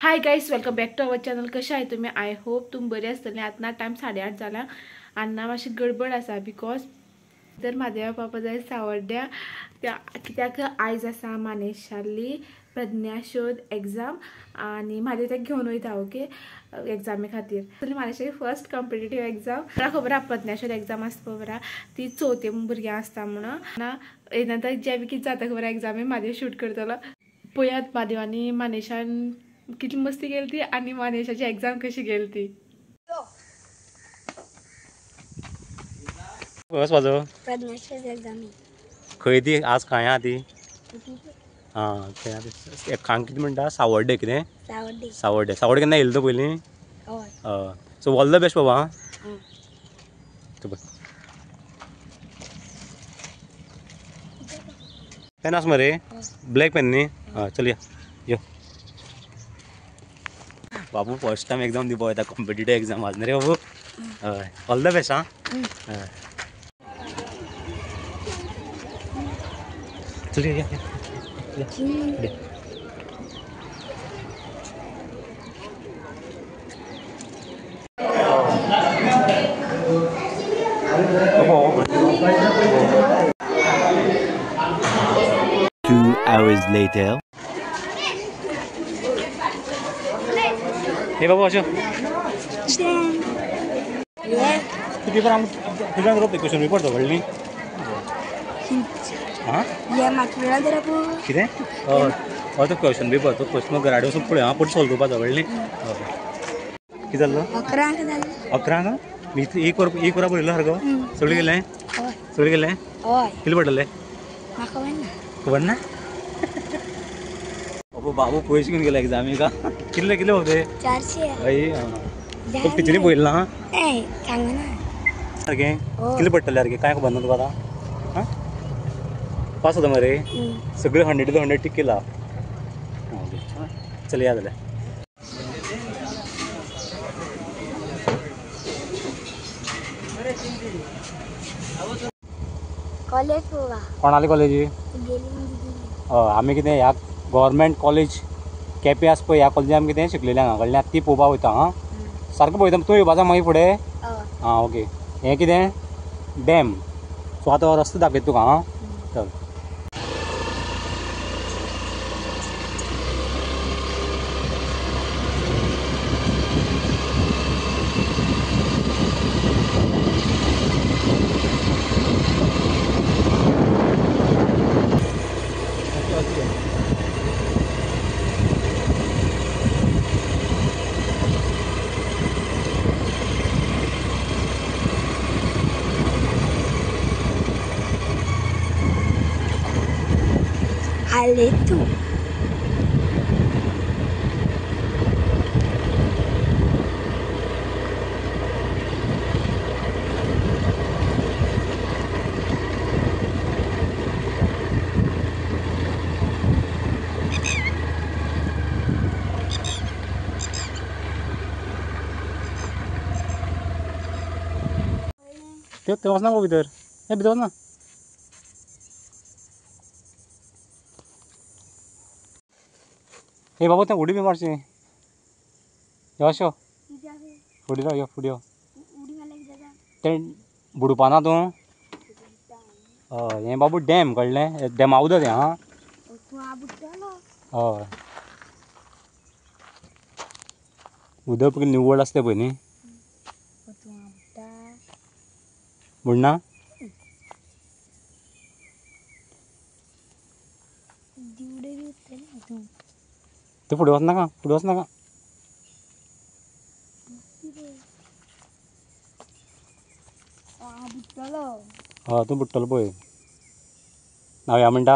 Hi guys, welcome back to our channel. कशा आहे तुम्ही? आय होप तुम बरे आसतले. आतां टायम 8:30 जाला आनी मातशी गडबड आसा बिकॉज तर म्हादेवा पापा जाय सावड्ड्या कित्याक आयज आसा मानेशाली प्रज्ञाशोध एग्जाम आनी म्हाजे ते घेवन वयता. ओके, एग्जामी खातीर तरी मानेशाची फर्स्ट कॉम्पिटिटीव एग्जाम. मला खबर आहा प्रज्ञाशोध एग्जाम आसता खबर ती 4थी भुरग्यां आसता म्हणून. नंतर जे बी कितें जाता खबर एग्जामी म्हाजे शूट करतलो. पळयात म्हादेवानी मानेशान कितली मस्ती गेली ती आणि मानेशाची एग्जाम कशी गेली ती. बस वाजो प्रज्ञाशोध एग्जाम खंय ती आज खंय आहा ती? हां खंय आहा ती? हांगा कितें म्हणटा सावड्डे कितें? सावड्डे केन्ना येयलो तो पयलीं? हय. सो ऑल द बेस्ट बाबा. पेन आसा मरे? ब्लॅक पेन न्ही? हय चल यो बाबू फर्स्ट टाइम एग्जाम दिवपा वयता कॉम्पिटिटीव एग्जाम आज न्ही रे बाबू. हय ऑल द बेस्ट. हां हय चल या Two hours later. हे बाबू अशो किती पण तुझ्या रोपते क्वेश्चन पेपर तो व्हडली. हां कितें? हय तो क्वेश्चन पेपर तो क्वेश्चन घराडे वचून पळय. हां पट सॉल्व करपाचो व्हडली. कितें जाल्लो? 11 मी एक वरा पळयलो सारको. सगळें गेलें कितले पडटले खबर ना? बाबू पयशे घेवन गेले एग्जामी का? कितले होते? 400. हय टिचरी पळयलो ना सारकें कितले पडटले सारकें काय खबर ना तुका आतां? हां पास जाता मरे सगळे 100 to 100 टीक केला. चल या जाल्यार कॉलेज कोणाली कॉलेजी? आमी कितें ह्या गव्हर्मेंट कॉलेज केपें आसा पळय ह्या कॉलेजीन आमी कितें शिकलेलें हांगा कडल्यान ती पळोवपाक वयता. हां सारको पळयता तूं येवपाचो मागीर फुडें. हां ओके. हें कितें डॅम. सो आतां रस्तो दाखयता तुका. हां चल आले तू ते वचना गो भितर. हे भितर वचना. हे बाबा तें उडी बी मारशी. यो अशो फुडें यो फुडें यो. तें बुडोवपा तूं. हय हें बाबू डॅम कळ्ळें? डॅमा उदक तें. हां हय उदक निव्वळ आसता पळय न्ही. बुडना? ते फुडें वचनाका हय तूं बुडटलो पळय. न्हांवया म्हणटा?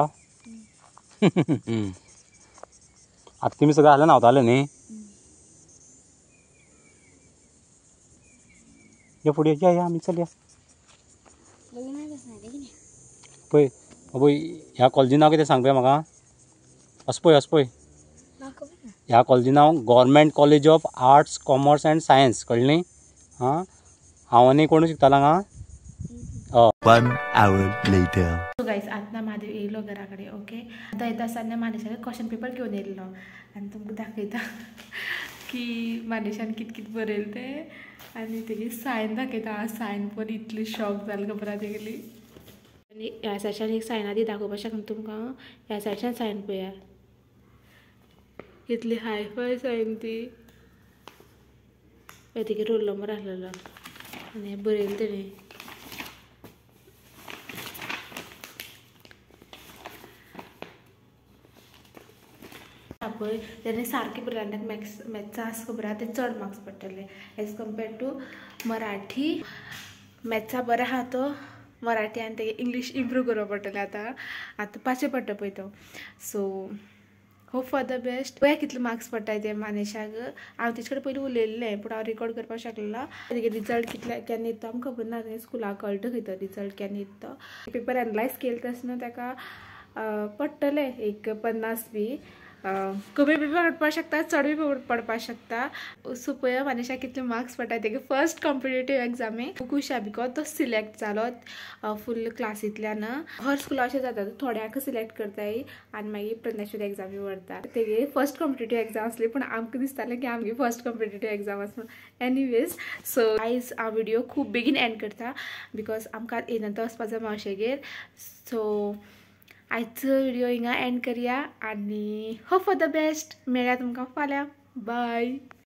आतां तुमी सगळे हाल्या न्हांवताले न्ही. या फुडें या आमी चल या पळय. बाबू ह्या कॉलेजीन नांव कितें सांग पळय म्हाका. असं पळय ह्या कॉलेजीन नांव government college of arts commerce and science कळ्ळें? हां हांव आनी कोण शिकतालो हांगा. 1 hour later. गाईस आतना महादेव येयलो घराकडे. ओके, आता येता आसतना मानेशान क्वेश्चन पेपर घेवन येयल्लो आनी तुमकां दाखयता की मानेशान कित कित बरयलें तें. आनी तेगे सायन दाखयता. सायन पण इतली शॉक जालें खबरा तेगेली. आनी ह्या सायडच्यान एक सायन आदी दाखोवपाक शकना तुमकां. ह्या सायडच्यान सायन पळया, इतली हाय फाय सायन ती. तेगे रोल नंबर आहलेलो आनी बरयलें तेणी. पळय तेणे सारकें बरयलें. ताका मॅथ्सा आसा खबर आहा ते चड मार्क्स पडटले एज कम्पेर्ड टू मराठी. मॅथ्सा बरो आहा तो, मराठी आनी तेगे इंग्लीश इम्प्रूव करपा पडटलें. आतां पांचवें पडटा पळय तो. So hope for the best. पळया कितले मार्क्स पडटाय ते मानेशाक. हांव तेजे कडेन पयलीं उलयल्लें पूण हांव रिकॉर्ड करपाक शकलें. तेगे रिजल्ट केन्ना येता आमकां खबर ना. स्कुलाक कळटा खंय तो रिजल्ट केन्ना येता तो. पेपर एनालायज केले आसतना ताका पडटले एक 50 बी. कमी बी पडपाक शकता, चड बी पडपाक शकता. सो पळया मानेशाक कितले मार्क्स पडटाय. तेगे फर्स्ट कॉम्पिटेटीव एग्जामी खूब खुश आहा बिकॉज तो सिलेक्ट जालो फूल क्लासींतल्यान. हर स्कुला अशें जाता, थोड्यांक सिलेक्ट करताय आनी मागीर प्रज्ञाशोध एग्जामी व्हरता. तेगे फर्स्ट कॉम्पिटेटीव एग्जाम आसली पूण आमकां दिसतालें की आमगे फर्स्ट कॉम्पिटेटीव एग्जाम आसा. एनीवेज सो आयज हांव व्हिडिओ खूब बेगीन एंड करता बिकॉज आमकां येनंतर वचपाक जाय मावशेगेर. सो आयचो व्हिडिओ हिंगा एंड करया आनी होप फॉर द बेस्ट. मेळ्या तुमकां फाल्यां. बाय.